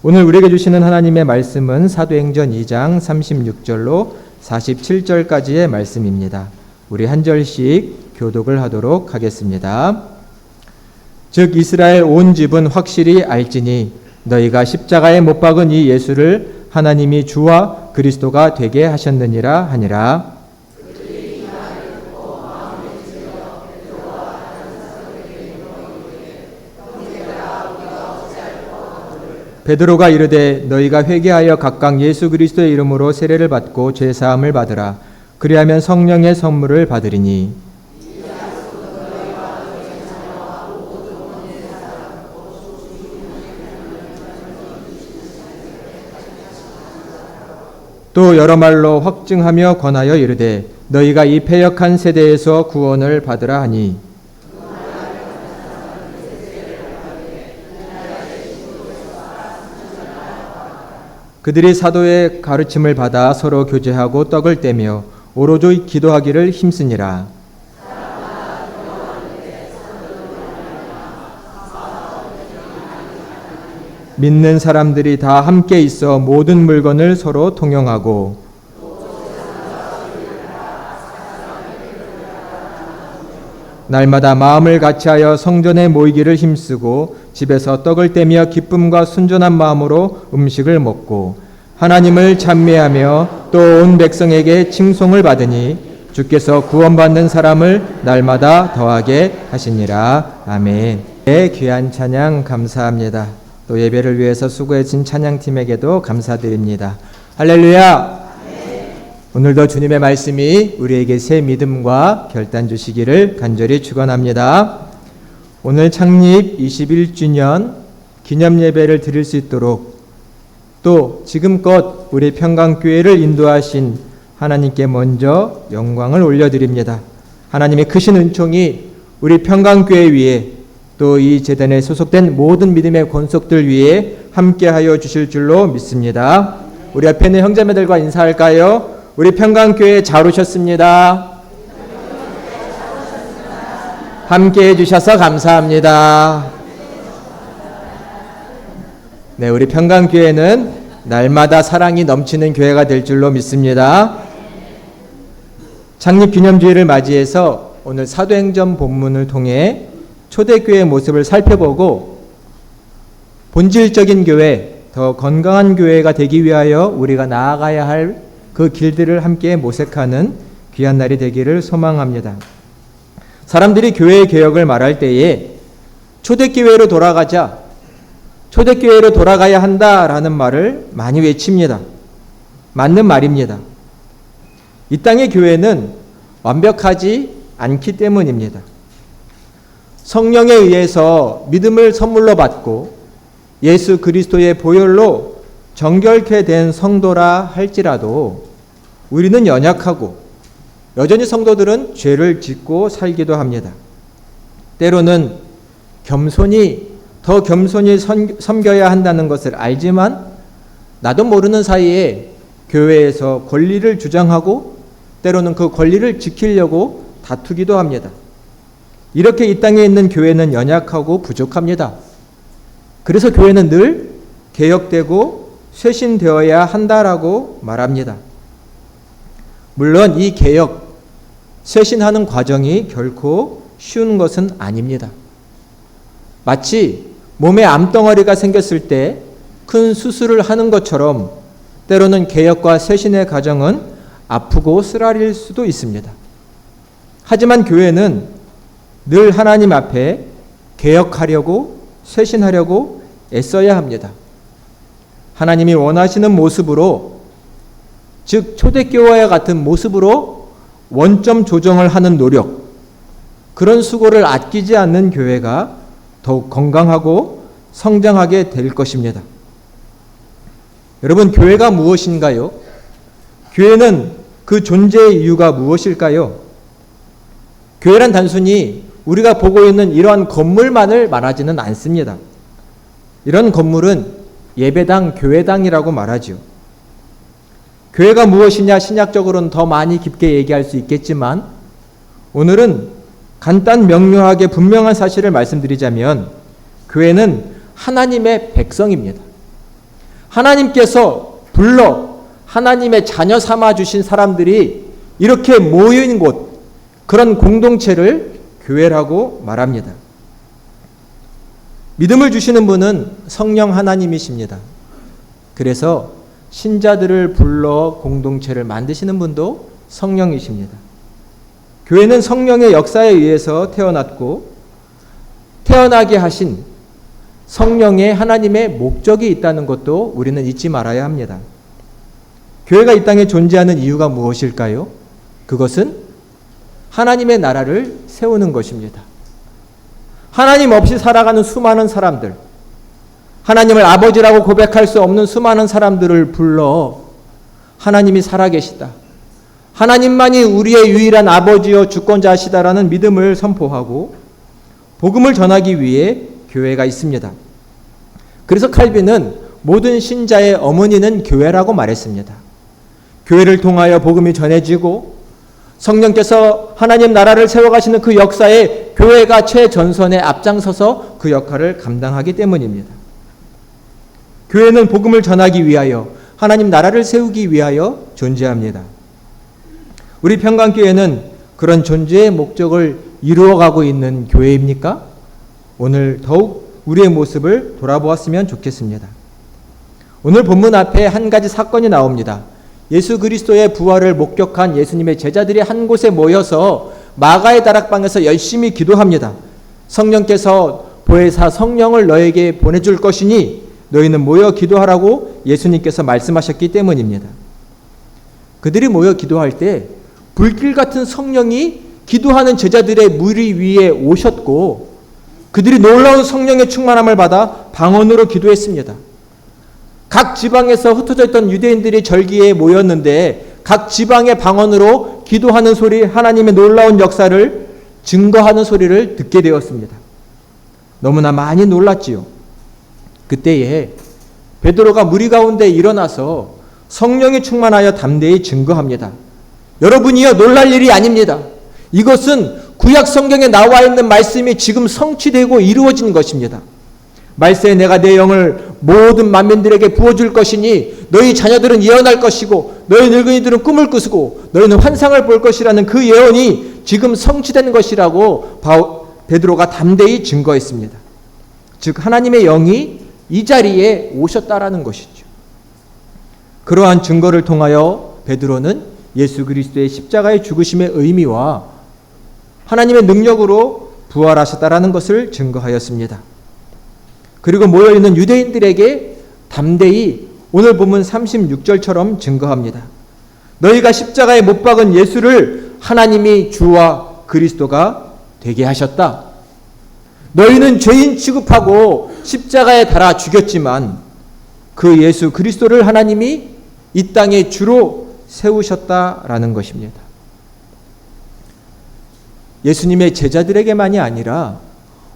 오늘 우리에게 주시는 하나님의 말씀은 사도행전 2장 36절로 47절까지의 말씀입니다. 우리 한 절씩 교독을 하도록 하겠습니다. 즉 이스라엘 온 집은 확실히 알지니 너희가 십자가에 못 박은 이 예수를 하나님이 주와 그리스도가 되게 하셨느니라 하니라. 베드로가 이르되 너희가 회개하여 각각 예수 그리스도의 이름으로 세례를 받고 죄 사함을 받으라. 그리하면 성령의 선물을 받으리니. 또 여러 말로 확증하며 권하여 이르되 너희가 이 패역한 세대에서 구원을 받으라 하니. 그들이 사도의 가르침을 받아 서로 교제하고 떡을 떼며 오로지 기도하기를 힘쓰니라. 믿는 사람들이 다 함께 있어 모든 물건을 서로 통용하고 날마다 마음을 같이하여 성전에 모이기를 힘쓰고 집에서 떡을 떼며 기쁨과 순전한 마음으로 음식을 먹고 하나님을 찬미하며 또 온 백성에게 칭송을 받으니 주께서 구원받는 사람을 날마다 더하게 하시니라. 아멘. 네, 귀한 찬양 감사합니다. 또 예배를 위해서 수고해준 찬양팀에게도 감사드립니다. 할렐루야. 오늘도 주님의 말씀이 우리에게 새 믿음과 결단 주시기를 간절히 축원합니다. 오늘 창립 21주년 기념 예배를 드릴 수 있도록 또 지금껏 우리 평강교회를 인도하신 하나님께 먼저 영광을 올려드립니다. 하나님의 크신 은총이 우리 평강교회 위에 또 이 재단에 소속된 모든 믿음의 권속들 위에 함께하여 주실 줄로 믿습니다. 우리 앞에 있는 형제매들과 인사할까요? 우리 평강교회에 잘 오셨습니다. 함께 해주셔서 감사합니다. 네, 우리 평강교회는 날마다 사랑이 넘치는 교회가 될 줄로 믿습니다. 창립기념주일을 맞이해서 오늘 사도행전 본문을 통해 초대교회의 모습을 살펴보고 본질적인 교회, 더 건강한 교회가 되기 위하여 우리가 나아가야 할 그 길들을 함께 모색하는 귀한 날이 되기를 소망합니다. 사람들이 교회의 개혁을 말할 때에 초대교회로 돌아가자, 초대교회로 돌아가야 한다라는 말을 많이 외칩니다. 맞는 말입니다. 이 땅의 교회는 완벽하지 않기 때문입니다. 성령에 의해서 믿음을 선물로 받고 예수 그리스도의 보혈로 정결케 된 성도라 할지라도 우리는 연약하고 여전히 성도들은 죄를 짓고 살기도 합니다. 때로는 더 겸손히 섬겨야 한다는 것을 알지만 나도 모르는 사이에 교회에서 권리를 주장하고 때로는 그 권리를 지키려고 다투기도 합니다. 이렇게 이 땅에 있는 교회는 연약하고 부족합니다. 그래서 교회는 늘 개혁되고 쇄신되어야 한다라고 말합니다. 물론 이 개혁, 쇄신하는 과정이 결코 쉬운 것은 아닙니다. 마치 몸에 암덩어리가 생겼을 때 큰 수술을 하는 것처럼 때로는 개혁과 쇄신의 과정은 아프고 쓰라릴 수도 있습니다. 하지만 교회는 늘 하나님 앞에 개혁하려고 쇄신하려고 애써야 합니다. 하나님이 원하시는 모습으로, 즉 초대교회와 같은 모습으로 원점 조정을 하는 노력, 그런 수고를 아끼지 않는 교회가 더욱 건강하고 성장하게 될 것입니다. 여러분, 교회가 무엇인가요? 교회는 그 존재의 이유가 무엇일까요? 교회란 단순히 우리가 보고 있는 이러한 건물만을 말하지는 않습니다. 이런 건물은 예배당, 교회당이라고 말하죠. 교회가 무엇이냐 신약적으로는 더 많이 깊게 얘기할 수 있겠지만 오늘은 간단 명료하게 분명한 사실을 말씀드리자면 교회는 하나님의 백성입니다. 하나님께서 불러 하나님의 자녀 삼아 주신 사람들이 이렇게 모인 곳, 그런 공동체를 교회라고 말합니다. 믿음을 주시는 분은 성령 하나님이십니다. 그래서 신자들을 불러 공동체를 만드시는 분도 성령이십니다. 교회는 성령의 역사에 의해서 태어났고 태어나게 하신 성령의 하나님의 목적이 있다는 것도 우리는 잊지 말아야 합니다. 교회가 이 땅에 존재하는 이유가 무엇일까요? 그것은 하나님의 나라를 세우는 것입니다. 하나님 없이 살아가는 수많은 사람들, 하나님을 아버지라고 고백할 수 없는 수많은 사람들을 불러 하나님이 살아계시다, 하나님만이 우리의 유일한 아버지요 주권자시다라는 믿음을 선포하고 복음을 전하기 위해 교회가 있습니다. 그래서 칼빈은 모든 신자의 어머니는 교회라고 말했습니다. 교회를 통하여 복음이 전해지고 성령께서 하나님 나라를 세워가시는 그 역사에 교회가 최전선에 앞장서서 그 역할을 감당하기 때문입니다. 교회는 복음을 전하기 위하여 하나님 나라를 세우기 위하여 존재합니다. 우리 평강교회는 그런 존재의 목적을 이루어가고 있는 교회입니까? 오늘 더욱 우리의 모습을 돌아보았으면 좋겠습니다. 오늘 본문 앞에 한 가지 사건이 나옵니다. 예수 그리스도의 부활을 목격한 예수님의 제자들이 한 곳에 모여서 마가의 다락방에서 열심히 기도합니다. 성령께서 보혜사 성령을 너에게 보내줄 것이니 너희는 모여 기도하라고 예수님께서 말씀하셨기 때문입니다. 그들이 모여 기도할 때 불길 같은 성령이 기도하는 제자들의 무리 위에 오셨고 그들이 놀라운 성령의 충만함을 받아 방언으로 기도했습니다. 각 지방에서 흩어져 있던 유대인들이 절기에 모였는데 각 지방의 방언으로 기도하는 소리, 하나님의 놀라운 역사를 증거하는 소리를 듣게 되었습니다. 너무나 많이 놀랐지요. 그때에 베드로가 무리 가운데 일어나서 성령이 충만하여 담대히 증거합니다. 여러분이요, 놀랄 일이 아닙니다. 이것은 구약 성경에 나와 있는 말씀이 지금 성취되고 이루어진 것입니다. 말세에 내가 내 영을 모든 만민들에게 부어줄 것이니 너희 자녀들은 예언할 것이고 너희 늙은이들은 꿈을 꾸고 너희는 환상을 볼 것이라는 그 예언이 지금 성취된 것이라고 베드로가 담대히 증거했습니다. 즉 하나님의 영이 이 자리에 오셨다라는 것이죠. 그러한 증거를 통하여 베드로는 예수 그리스도의 십자가의 죽으심의 의미와 하나님의 능력으로 부활하셨다라는 것을 증거하였습니다. 그리고 모여있는 유대인들에게 담대히 오늘 본문 36절처럼 증거합니다. 너희가 십자가에 못 박은 예수를 하나님이 주와 그리스도가 되게 하셨다. 너희는 죄인 취급하고 십자가에 달아 죽였지만 그 예수 그리스도를 하나님이 이 땅의 주로 세우셨다라는 것입니다. 예수님의 제자들에게만이 아니라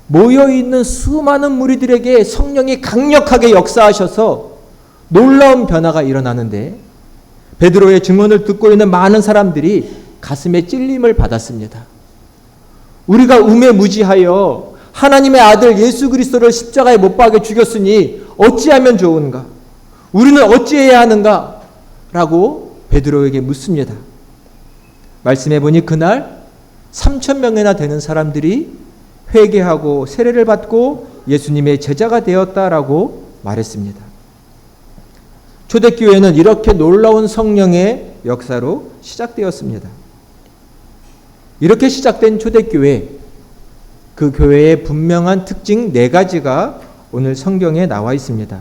모여있는 수많은 무리들에게 성령이 강력하게 역사하셔서 놀라운 변화가 일어나는데 베드로의 증언을 듣고 있는 많은 사람들이 가슴에 찔림을 받았습니다. 우리가 우매무지하여 하나님의 아들 예수 그리스도를 십자가에 못 박아 죽였으니 어찌하면 좋은가? 우리는 어찌해야 하는가? 라고 베드로에게 묻습니다. 말씀해 보니 그날 3,000명이나 되는 사람들이 회개하고 세례를 받고 예수님의 제자가 되었다라고 말했습니다. 초대교회는 이렇게 놀라운 성령의 역사로 시작되었습니다. 이렇게 시작된 초대교회, 그 교회의 분명한 특징 4가지가 오늘 성경에 나와 있습니다.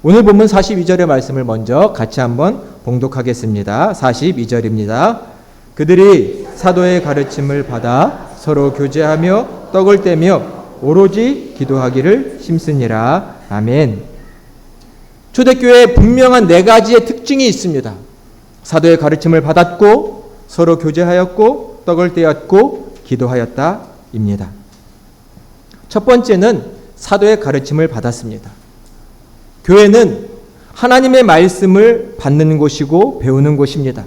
오늘 본문 42절의 말씀을 먼저 같이 한번 봉독하겠습니다. 42절입니다. 그들이 사도의 가르침을 받아 서로 교제하며 떡을 떼며 오로지 기도하기를 힘쓰니라. 아멘. 초대교회에 분명한 4가지의 특징이 있습니다. 사도의 가르침을 받았고 서로 교제하였고 떡을 떼었고 기도하였다입니다. 첫 번째는 사도의 가르침을 받았습니다. 교회는 하나님의 말씀을 받는 곳이고 배우는 곳입니다.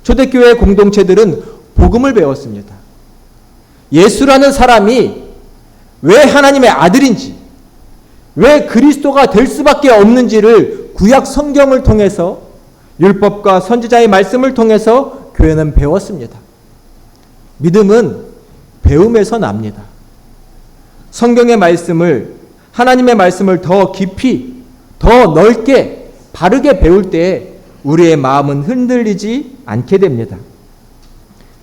초대교회 공동체들은 복음을 배웠습니다. 예수라는 사람이 왜 하나님의 아들인지, 왜 그리스도가 될 수밖에 없는지를 구약 성경을 통해서 율법과 선지자의 말씀을 통해서 교회는 배웠습니다. 믿음은 배움에서 납니다. 성경의 말씀을, 하나님의 말씀을 더 깊이, 더 넓게, 바르게 배울 때 우리의 마음은 흔들리지 않게 됩니다.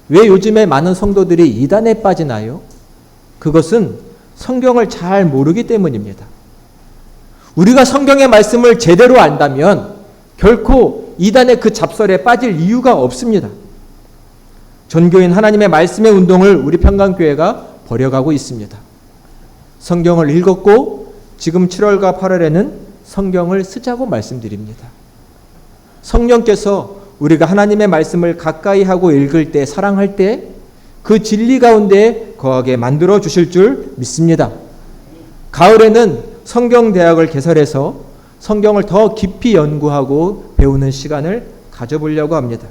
왜 요즘에 많은 성도들이 이단에 빠지나요? 그것은 성경을 잘 모르기 때문입니다. 우리가 성경의 말씀을 제대로 안다면 결코 이단의 그 잡설에 빠질 이유가 없습니다. 전교인 하나님의 말씀의 운동을 우리 평강교회가 벌여가고 있습니다. 성경을 읽었고 지금 7월과 8월에는 성경을 쓰자고 말씀드립니다. 성령께서 우리가 하나님의 말씀을 가까이 하고 읽을 때, 사랑할 때 그 진리 가운데 거하게 만들어 주실 줄 믿습니다. 가을에는 성경대학을 개설해서 성경을 더 깊이 연구하고 배우는 시간을 가져보려고 합니다.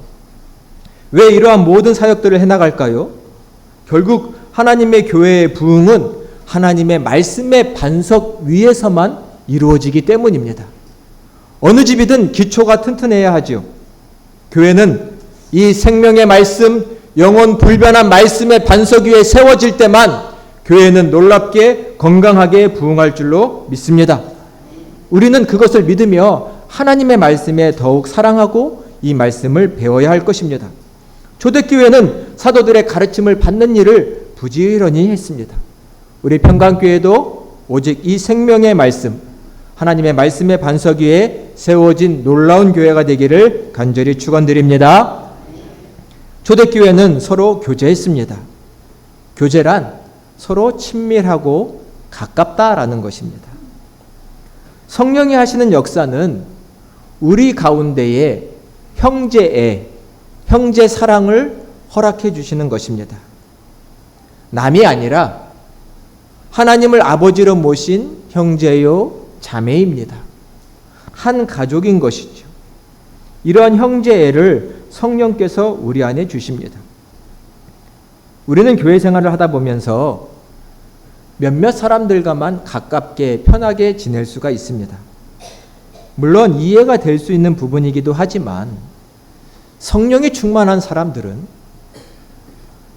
왜 이러한 모든 사역들을 해나갈까요? 결국 하나님의 교회의 부흥은 하나님의 말씀의 반석 위에서만 이루어지기 때문입니다. 어느 집이든 기초가 튼튼해야 하지요. 교회는 이 생명의 말씀, 영원 불변한 말씀의 반석 위에 세워질 때만 교회는 놀랍게 건강하게 부흥할 줄로 믿습니다. 우리는 그것을 믿으며 하나님의 말씀에 더욱 사랑하고 이 말씀을 배워야 할 것입니다. 초대교회는 사도들의 가르침을 받는 일을 부지런히 했습니다. 우리 평강교회도 오직 이 생명의 말씀, 하나님의 말씀의 반석 위에 세워진 놀라운 교회가 되기를 간절히 축원드립니다. 초대교회는 서로 교제했습니다. 교제란 서로 친밀하고 가깝다라는 것입니다. 성령이 하시는 역사는 우리 가운데에 형제 사랑을 허락해 주시는 것입니다. 남이 아니라 하나님을 아버지로 모신 형제요 자매입니다. 한 가족인 것이죠. 이러한 형제애를 성령께서 우리 안에 주십니다. 우리는 교회 생활을 하다 보면서 몇몇 사람들과만 가깝게 편하게 지낼 수가 있습니다. 물론 이해가 될 수 있는 부분이기도 하지만 성령이 충만한 사람들은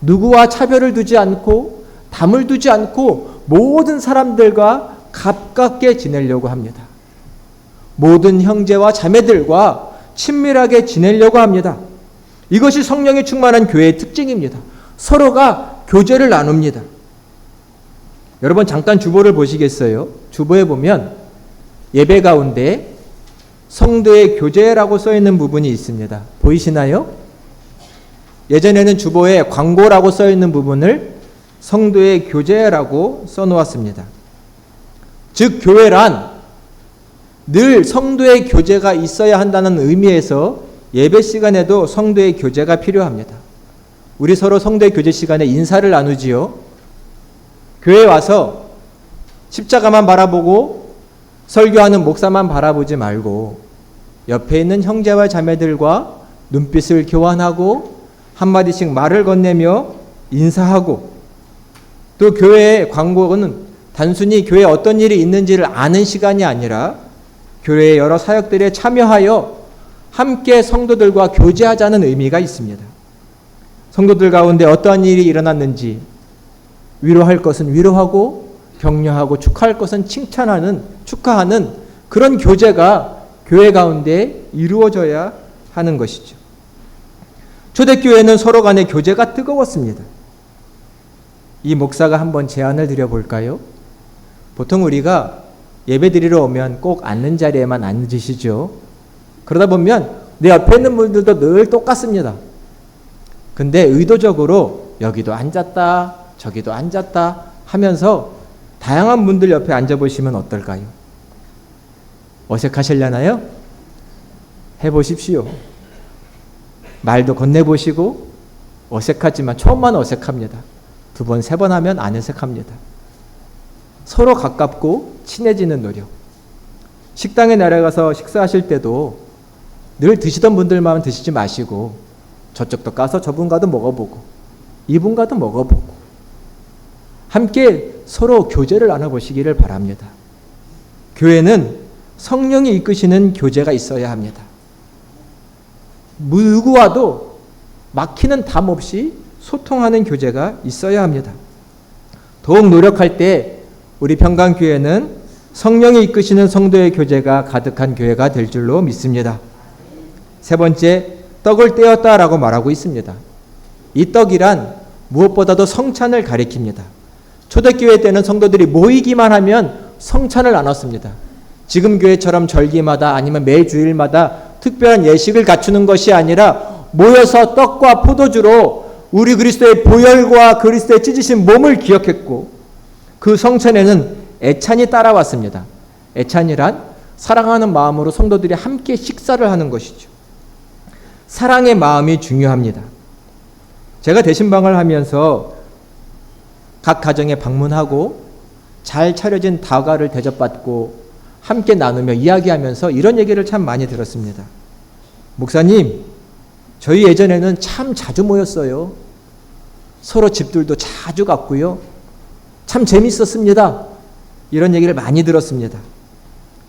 누구와 차별을 두지 않고 담을 두지 않고 모든 사람들과 가깝게 지내려고 합니다. 모든 형제와 자매들과 친밀하게 지내려고 합니다. 이것이 성령이 충만한 교회의 특징입니다. 서로가 교제를 나눕니다. 여러분 잠깐 주보를 보시겠어요? 주보에 보면 예배 가운데 성도의 교제라고 써있는 부분이 있습니다. 보이시나요? 예전에는 주보에 광고라고 써있는 부분을 성도의 교제라고 써놓았습니다. 즉 교회란 늘 성도의 교제가 있어야 한다는 의미에서 예배 시간에도 성도의 교제가 필요합니다. 우리 서로 성도의 교제 시간에 인사를 나누지요. 교회에 와서 십자가만 바라보고 설교하는 목사만 바라보지 말고 옆에 있는 형제와 자매들과 눈빛을 교환하고 한마디씩 말을 건네며 인사하고, 또 교회의 광고는 단순히 교회에 어떤 일이 있는지를 아는 시간이 아니라 교회의 여러 사역들에 참여하여 함께 성도들과 교제하자는 의미가 있습니다. 성도들 가운데 어떠한 일이 일어났는지 위로할 것은 위로하고 격려하고 축하할 것은 축하하는 그런 교제가 교회 가운데 이루어져야 하는 것이죠. 초대교회는 서로 간의 교제가 뜨거웠습니다. 이 목사가 한번 제안을 드려볼까요? 보통 우리가 예배 드리러 오면 꼭 앉는 자리에만 앉으시죠. 그러다 보면 내 옆에 있는 분들도 늘 똑같습니다. 근데 의도적으로 여기도 앉았다 저기도 앉았다 하면서 다양한 분들 옆에 앉아보시면 어떨까요? 어색하시려나요? 해보십시오. 말도 건네보시고, 어색하지만 처음만 어색합니다. 2번, 3번 하면 안 어색합니다. 서로 가깝고 친해지는 노력. 식당에 내려가서 식사하실 때도 늘 드시던 분들만 드시지 마시고 저쪽도 가서 저분과도 먹어보고 이분과도 먹어보고 함께 서로 교제를 나눠보시기를 바랍니다. 교회는 성령이 이끄시는 교제가 있어야 합니다. 누구와도 막히는 담 없이 소통하는 교제가 있어야 합니다. 더욱 노력할 때 우리 평강교회는 성령이 이끄시는 성도의 교제가 가득한 교회가 될 줄로 믿습니다. 세 번째, 떡을 떼었다라고 말하고 있습니다. 이 떡이란 무엇보다도 성찬을 가리킵니다. 초대교회 때는 성도들이 모이기만 하면 성찬을 나눴습니다. 지금 교회처럼 절기마다 아니면 매주일마다 특별한 예식을 갖추는 것이 아니라 모여서 떡과 포도주로 우리 그리스도의 보혈과 그리스도의 찢으신 몸을 기억했고, 그 성찬에는 애찬이 따라왔습니다. 애찬이란 사랑하는 마음으로 성도들이 함께 식사를 하는 것이죠. 사랑의 마음이 중요합니다. 제가 대신방을 하면서 각 가정에 방문하고 잘 차려진 다과를 대접받고 함께 나누며 이야기하면서 이런 얘기를 참 많이 들었습니다. 목사님, 저희 예전에는 참 자주 모였어요. 서로 집들도 자주 갔고요. 참 재밌었습니다. 이런 얘기를 많이 들었습니다.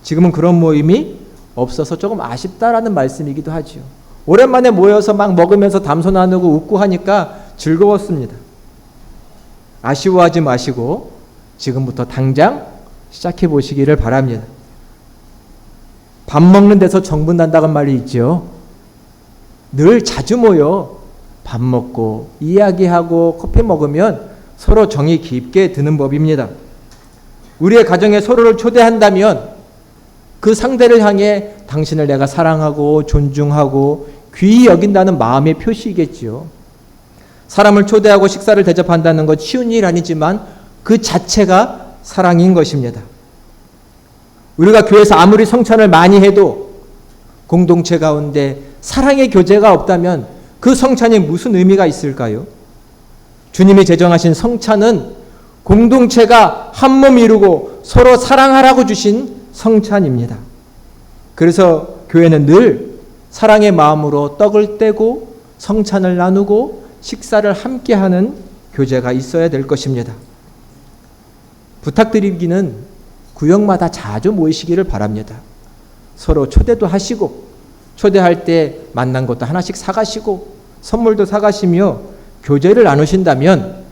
지금은 그런 모임이 없어서 조금 아쉽다라는 말씀이기도 하죠. 오랜만에 모여서 막 먹으면서 담소 나누고 웃고 하니까 즐거웠습니다. 아쉬워하지 마시고 지금부터 당장 시작해 보시기를 바랍니다. 밥 먹는 데서 정분 난다는 말이 있죠. 늘 자주 모여 밥 먹고 이야기하고 커피 먹으면 서로 정이 깊게 드는 법입니다. 우리의 가정에 서로를 초대한다면 그 상대를 향해 당신을 내가 사랑하고 존중하고 귀히 여긴다는 마음의 표시이겠지요. 사람을 초대하고 식사를 대접한다는 것 쉬운 일 아니지만 그 자체가 사랑인 것입니다. 우리가 교회에서 아무리 성찬을 많이 해도 공동체 가운데 사랑의 교제가 없다면 그 성찬이 무슨 의미가 있을까요? 주님이 제정하신 성찬은 공동체가 한 몸 이루고 서로 사랑하라고 주신 성찬입니다. 그래서 교회는 늘 사랑의 마음으로 떡을 떼고 성찬을 나누고 식사를 함께하는 교제가 있어야 될 것입니다. 부탁드리기는 구역마다 자주 모이시기를 바랍니다. 서로 초대도 하시고 초대할 때 만난 것도 하나씩 사가시고 선물도 사가시며 교제를 나누신다면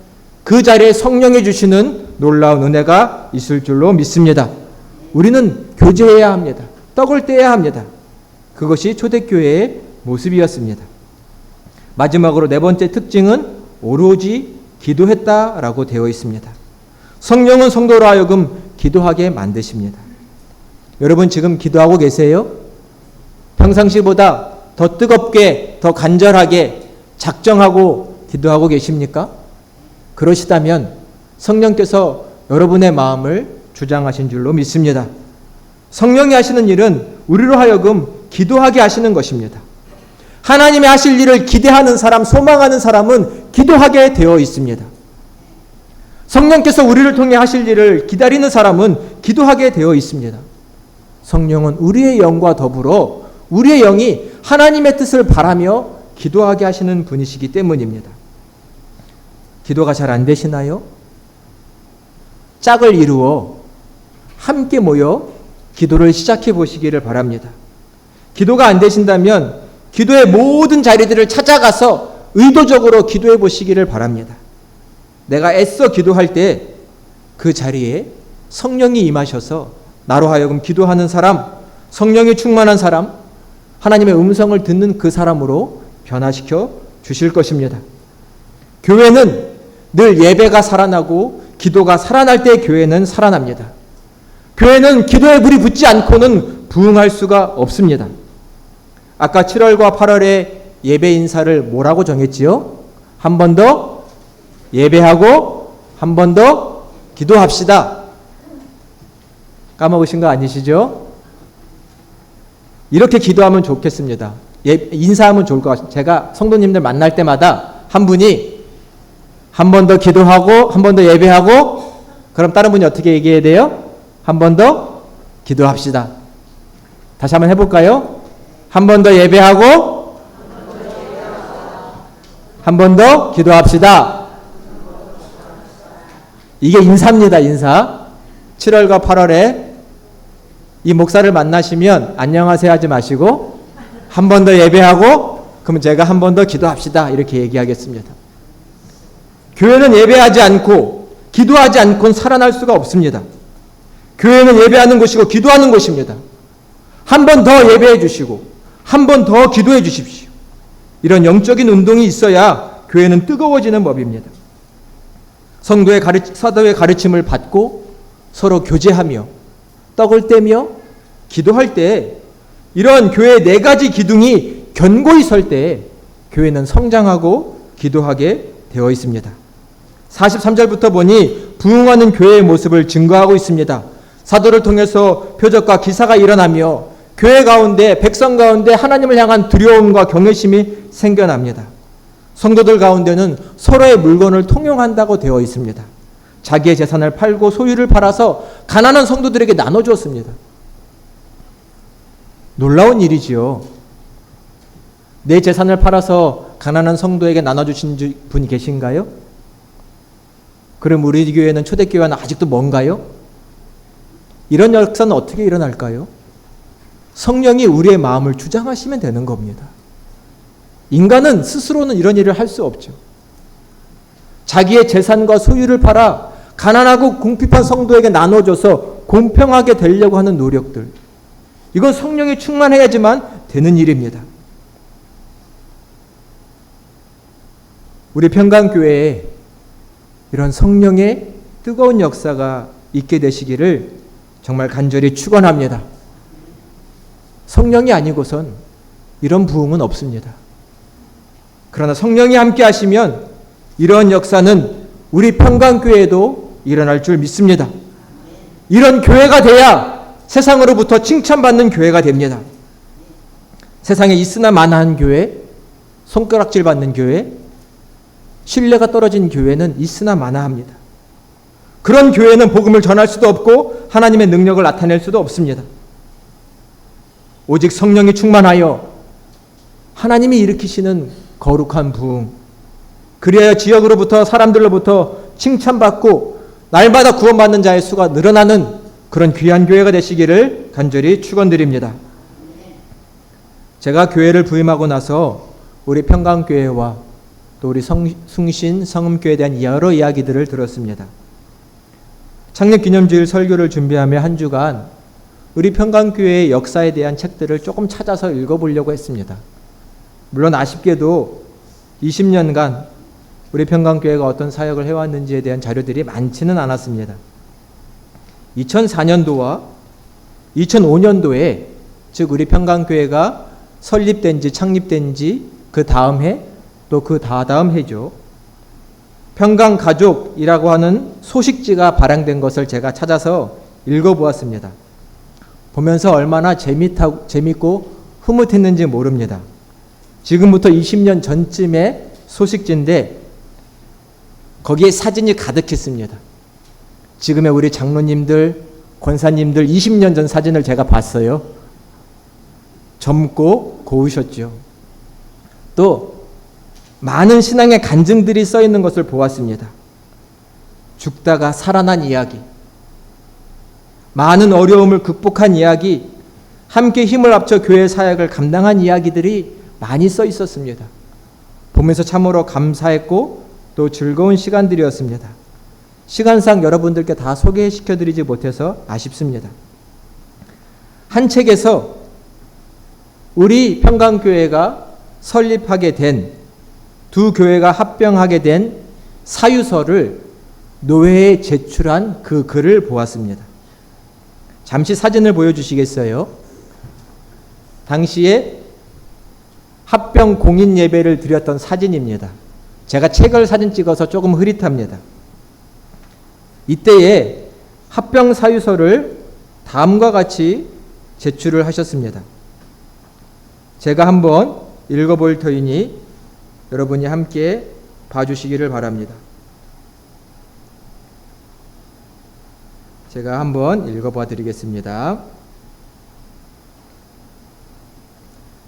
그 자리에 성령이 주시는 놀라운 은혜가 있을 줄로 믿습니다. 우리는 교제해야 합니다. 떡을 떼야 합니다. 그것이 초대교회의 모습이었습니다. 마지막으로 네 번째 특징은 오로지 기도했다라고 되어 있습니다. 성령은 성도로 하여금 기도하게 만드십니다. 여러분 지금 기도하고 계세요? 평상시보다 더 뜨겁게, 더 간절하게 작정하고 기도하고 계십니까? 그러시다면 성령께서 여러분의 마음을 주장하신 줄로 믿습니다. 성령이 하시는 일은 우리로 하여금 기도하게 하시는 것입니다. 하나님의 하실 일을 기대하는 사람, 소망하는 사람은 기도하게 되어 있습니다. 성령께서 우리를 통해 하실 일을 기다리는 사람은 기도하게 되어 있습니다. 성령은 우리의 영과 더불어 우리의 영이 하나님의 뜻을 바라며 기도하게 하시는 분이시기 때문입니다. 기도가 잘 안 되시나요? 짝을 이루어 함께 모여 기도를 시작해 보시기를 바랍니다. 기도가 안 되신다면 기도의 모든 자리들을 찾아가서 의도적으로 기도해 보시기를 바랍니다. 내가 애써 기도할 때 그 자리에 성령이 임하셔서 나로 하여금 기도하는 사람, 성령이 충만한 사람, 하나님의 음성을 듣는 그 사람으로 변화시켜 주실 것입니다. 교회는 늘 예배가 살아나고 기도가 살아날 때 교회는 살아납니다. 교회는 기도에 불이 붙지 않고는 부흥할 수가 없습니다. 아까 7월과 8월에 예배 인사를 뭐라고 정했지요? 한 번 더 예배하고 한 번 더 기도합시다. 까먹으신 거 아니시죠? 이렇게 기도하면 좋겠습니다. 인사하면 좋을 것 같습니다. 제가 성도님들 만날 때마다 한 분이 한 번 더 기도하고 한 번 더 예배하고, 그럼 다른 분이 어떻게 얘기해야 돼요? 한 번 더 기도합시다. 다시 한번 해볼까요? 한 번 더 예배하고 한 번 더 기도합시다. 이게 인사입니다. 인사. 7월과 8월에 이 목사를 만나시면 안녕하세요 하지 마시고 한 번 더 예배하고 그러면 제가 한 번 더 기도합시다 이렇게 얘기하겠습니다. 교회는 예배하지 않고 기도하지 않고는 살아날 수가 없습니다. 교회는 예배하는 곳이고 기도하는 곳입니다. 한 번 더 예배해 주시고 한 번 더 기도해 주십시오. 이런 영적인 운동이 있어야 교회는 뜨거워지는 법입니다. 사도의 가르침을 받고 서로 교제하며 떡을 떼며 기도할 때 이런 교회의 4가지 기둥이 견고히 설 때 교회는 성장하고 기도하게 되어 있습니다. 43절부터 보니 부흥하는 교회의 모습을 증거하고 있습니다. 사도를 통해서 표적과 기사가 일어나며 교회 가운데 백성 가운데 하나님을 향한 두려움과 경외심이 생겨납니다. 성도들 가운데는 서로의 물건을 통용한다고 되어 있습니다. 자기의 재산을 팔고 소유를 팔아서 가난한 성도들에게 나눠주었습니다. 놀라운 일이지요. 내 재산을 팔아서 가난한 성도에게 나눠주신 분이 계신가요? 그럼 우리 교회는 초대교회는 아직도 뭔가요? 이런 역사는 어떻게 일어날까요? 성령이 우리의 마음을 주장하시면 되는 겁니다. 인간은 스스로는 이런 일을 할 수 없죠. 자기의 재산과 소유를 팔아 가난하고 궁핍한 성도에게 나눠줘서 공평하게 되려고 하는 노력들. 이건 성령이 충만해야지만 되는 일입니다. 우리 평강교회에 이런 성령의 뜨거운 역사가 있게 되시기를 정말 간절히 축원합니다. 성령이 아니고선 이런 부흥은 없습니다. 그러나 성령이 함께 하시면 이런 역사는 우리 평강교회에도 일어날 줄 믿습니다. 이런 교회가 돼야 세상으로부터 칭찬받는 교회가 됩니다. 세상에 있으나 마나한 교회, 손가락질 받는 교회, 신뢰가 떨어진 교회는 있으나 마나합니다. 그런 교회는 복음을 전할 수도 없고 하나님의 능력을 나타낼 수도 없습니다. 오직 성령이 충만하여 하나님이 일으키시는 거룩한 부흥, 그리하여 지역으로부터 사람들로부터 칭찬받고 날마다 구원받는 자의 수가 늘어나는 그런 귀한 교회가 되시기를 간절히 축원드립니다. 제가 교회를 부임하고 나서 우리 평강교회와 또 우리 숭신 성음교회에 대한 여러 이야기들을 들었습니다. 창립기념주일 설교를 준비하며 한 주간 우리 평강교회의 역사에 대한 책들을 조금 찾아서 읽어보려고 했습니다. 물론 아쉽게도 20년간 우리 평강교회가 어떤 사역을 해왔는지에 대한 자료들이 많지는 않았습니다. 2004년도와 2005년도에 즉 우리 평강교회가 설립된 지 창립된 지 그 다음 해 또 그 다다음 해죠. 평강가족이라고 하는 소식지가 발행된 것을 제가 찾아서 읽어보았습니다. 보면서 얼마나 재밌고 흐뭇했는지 모릅니다. 지금부터 20년 전쯤의 소식지인데 거기에 사진이 가득했습니다. 지금의 우리 장로님들, 권사님들 20년 전 사진을 제가 봤어요. 젊고 고우셨죠. 또 많은 신앙의 간증들이 써 있는 것을 보았습니다. 죽다가 살아난 이야기, 많은 어려움을 극복한 이야기, 함께 힘을 합쳐 교회 사역을 감당한 이야기들이 많이 써 있었습니다. 보면서 참으로 감사했고 또 즐거운 시간들이었습니다. 시간상 여러분들께 다 소개시켜드리지 못해서 아쉽습니다. 한 책에서 우리 평강교회가 설립하게 된 두 교회가 합병하게 된 사유서를 노회에 제출한 그 글을 보았습니다. 잠시 사진을 보여주시겠어요? 당시에 합병 공인 예배를 드렸던 사진입니다. 제가 책을 사진 찍어서 조금 흐릿합니다. 이때에 합병 사유서를 다음과 같이 제출을 하셨습니다. 제가 한번 읽어볼 터이니 여러분이 함께 봐주시기를 바랍니다. 제가 한번 읽어봐 드리겠습니다.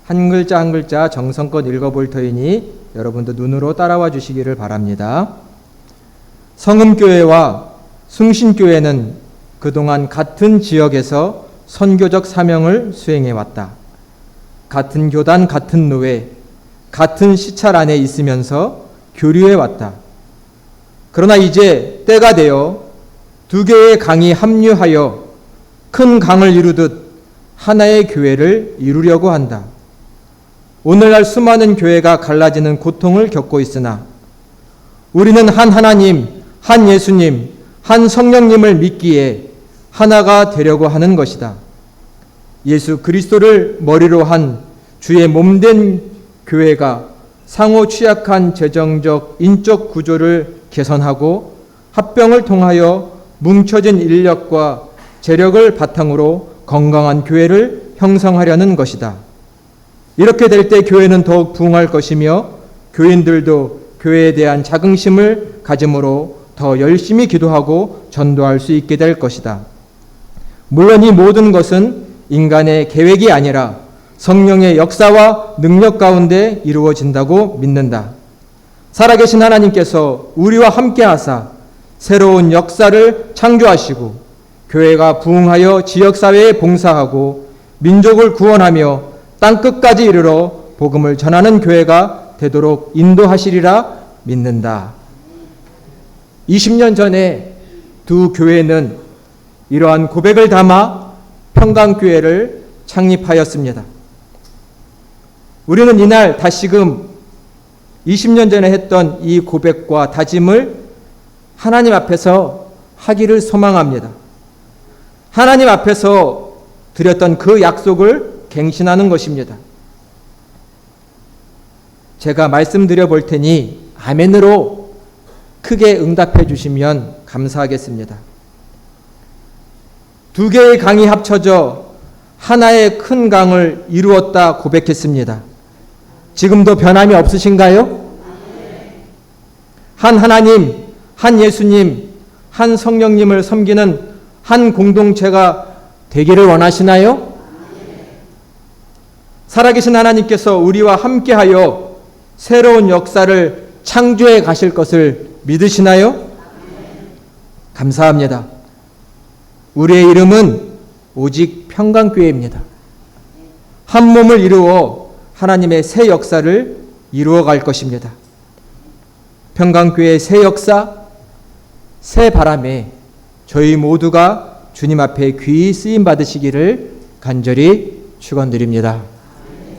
한 글자 한 글자 정성껏 읽어볼 터이니 여러분도 눈으로 따라와 주시기를 바랍니다. 성음교회와 숭신교회는 그동안 같은 지역에서 선교적 사명을 수행해 왔다. 같은 교단, 같은 노회, 같은 시찰 안에 있으면서 교류해 왔다. 그러나 이제 때가 되어 두 개의 강이 합류하여 큰 강을 이루듯 하나의 교회를 이루려고 한다. 오늘날 수많은 교회가 갈라지는 고통을 겪고 있으나 우리는 한 하나님, 한 예수님, 한 성령님을 믿기에 하나가 되려고 하는 것이다. 예수 그리스도를 머리로 한 주의 몸된 교회가 상호 취약한 재정적, 인적 구조를 개선하고 합병을 통하여 뭉쳐진 인력과 재력을 바탕으로 건강한 교회를 형성하려는 것이다. 이렇게 될 때 교회는 더욱 부흥할 것이며 교인들도 교회에 대한 자긍심을 가짐으로 더 열심히 기도하고 전도할 수 있게 될 것이다. 물론 이 모든 것은 인간의 계획이 아니라 성령의 역사와 능력 가운데 이루어진다고 믿는다. 살아계신 하나님께서 우리와 함께 하사 새로운 역사를 창조하시고 교회가 부흥하여 지역사회에 봉사하고 민족을 구원하며 땅끝까지 이르러 복음을 전하는 교회가 되도록 인도하시리라 믿는다. 20년 전에 두 교회는 이러한 고백을 담아 평강교회를 창립하였습니다. 우리는 이날 다시금 20년 전에 했던 이 고백과 다짐을 하나님 앞에서 하기를 소망합니다. 하나님 앞에서 드렸던 그 약속을 갱신하는 것입니다. 제가 말씀드려 볼 테니 아멘으로 크게 응답해 주시면 감사하겠습니다. 두 개의 강이 합쳐져 하나의 큰 강을 이루었다 고백했습니다. 지금도 변함이 없으신가요? 한 하나님, 한 예수님, 한 성령님을 섬기는 한 공동체가 되기를 원하시나요? 살아계신 하나님께서 우리와 함께하여 새로운 역사를 창조해 가실 것을 믿으시나요? 감사합니다. 우리의 이름은 오직 평강교회입니다. 한 몸을 이루어 하나님의 새 역사를 이루어 갈 것입니다. 평강교회의 새 역사, 새 바람에 저희 모두가 주님 앞에 귀히 쓰임 받으시기를 간절히 축원드립니다.